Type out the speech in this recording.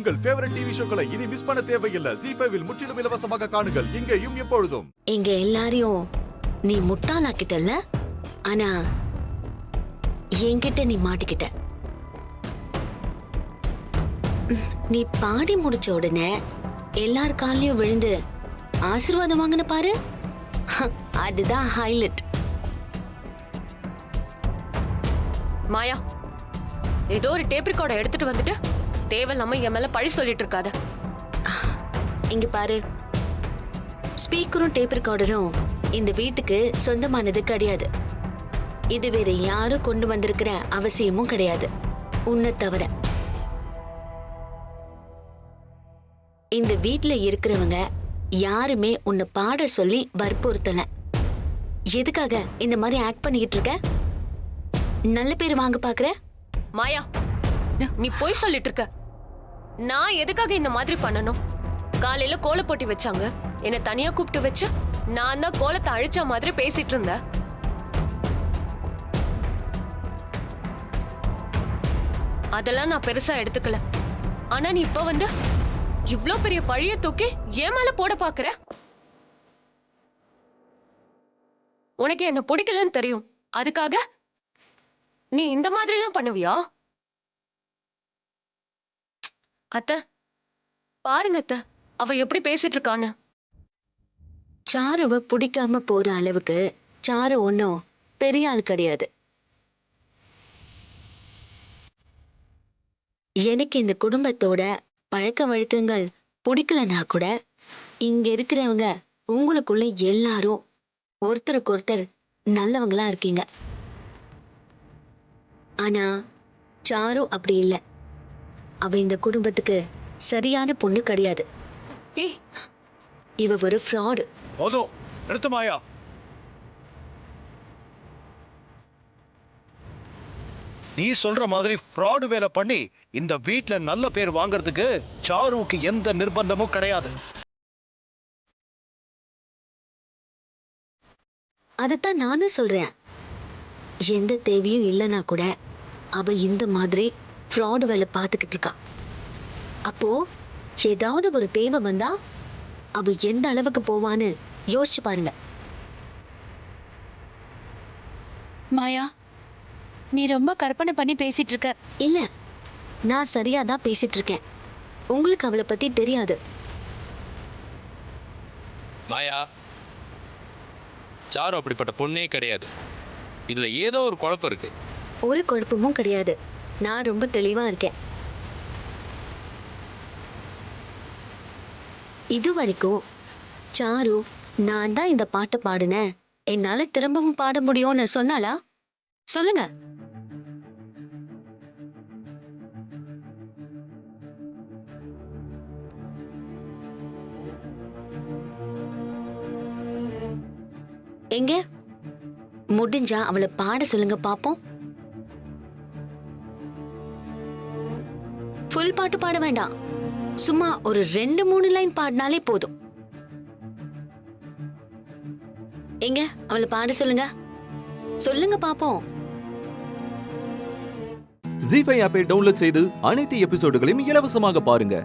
உங்கள் favourite TV ஷோக்களை இனி miss பண்ண தேவையில்லை. ZEE5 இல் முற்றிலும் இலவசமாக காணுங்கள். இங்கேயும் எப்பொழுதும். இங்க எல்லாரையும் நீ முட்டாளாக்கிட்டல்ல, ஆனா என்கிட்ட நீ மாட்டிக்கிட்ட. நீ பாடி முடிச்ச உடனே எல்லார் காலையும் விழுந்து ஆசீர்வாதம் வாங்கின பாரு, அதுதான் ஹைலைட். மாயா, ஏதோ ஒரு டேப் ரெக்கார்டை எடுத்துட்டு வந்துட்டு தேவையில்லாம என் மேல பழி சொல்லிட்டு இருக்காத. இங்க பாரு, ஸ்பீக்கரும் டேப் ரெக்கார்டரும் இந்த வீட்டுக்கு சொந்தமானது கிடையாது. இது வேற யாரும் கொண்டு வந்திருக்கிற அவசியமும் கிடையாது, உன்னை தவிர. இந்த வீட்டுல இருக்கிறவங்க யாருமே உன்னை பாட சொல்லி வற்புறுத்தல. எதுக்காக இந்த மாதிரி ஆக்ட் பண்ணிக்கிட்டு இருக்க? நல்ல பேர் வாங்க பாக்குற? மாயா, நீ போய் சொல்லிட்டு இருக்க. நான் எதுக்காக இந்த மாதிரி பண்ணணும்? காலையில கோல போட்டி வச்சாங்க, என்ன தனியா கூப்பிட்டு வச்சு நான் தான் கோலத்தை அழிச்ச மாதிரி பேசிட்டு இருந்தேன். அதெல்லாம் நான் பெருசா எடுத்துக்கல. ஆனா நீ இப்ப வந்து இவ்ளோ பெரிய பழிய தூக்கி ஏன் மேல போட பாக்குற? உனக்கு என்ன பிடிக்கலன்னு தெரியும், அதுக்காக நீ இந்த மாதிரி எல்லாம் பண்ணுவியா? அத்த பாருங்க அத்த, அவ எப்படி பேசிட்டு இருக்கான்னு. சாருவ பிடிக்காம போற அளவுக்கு சாரு ஒன்னும் பெரிய ஆள் கிடையாது. எனக்கு இந்த குடும்பத்தோட பழக்க வழக்கங்கள் பிடிக்கலன்னா கூட இங்க இருக்கிறவங்க உங்களுக்குள்ள எல்லாரும் ஒருத்தருக்கு ஒருத்தர் நல்லவங்களா இருக்கீங்க. ஆனா சாரு அப்படி இல்லை. அவ இந்த குடும்பத்துக்கு சரியான பொண்ணு கிடையாது. இவ ஒரு ஃப்ராடு. போதும், நிறுத்து மாயா. நீ சொல்ற மாதிரி ஃப்ராடு வேலை பண்ணி இந்த வீட்ல நல்ல பேர் வாங்குறதுக்கு சாருவுக்கு எந்த நிர்பந்தமும் கிடையாது. அதத்தான் நானும் சொல்றேன். எந்த தேவையும் இல்லைன்னா கூட அவ இந்த மாதிரி ஃப்ராடு வேலை பார்த்துக்கிட்டு இருக்கா. அப்போ ஏதாவது ஒரு தேவை வந்தா அவ எந்த அளவுக்கு போவான்னு யோசிச்சு பாருங்க. மாயா, நீ ரொம்ப கற்பனை பண்ணி பேசிட்டு இருக்க. இல்ல, நான் சரியாதான் பேசிட்டு இருக்கேன். உங்களுக்கு அவளை பத்தி தெரியாது. மாயா, சாரு அப்படிப்பட்ட பொண்ணே கிடையாது. இதுல ஏதோ ஒரு குழப்பம் இருக்கு. ஒரு குழப்பமும் கிடையாது. நான் ரொம்ப தெளிவா இருக்கேன். இது வரைக்கும் சாரு நான் தான் இந்த பாட்டை பாடினேன், என்னால திரும்பவும் பாட முடியும்னு சொன்னாளா? சொல்லுங்க. எங்க முடிஞ்சா அவளை பாட சொல்லுங்க பாப்போம். ஃபுல் பாட்டு பாட வேண்டாம், சும்மா ஒரு 2-3 லைன் பாடினாலே போதும். எங்க அவளை பாட சொல்லுங்க, சொல்லுங்க பாப்போம். ZEE5 ஆப்பை டவுன்லோட் செய்து அனைத்து எபிசோடுகளையும் இலவசமாக பாருங்க.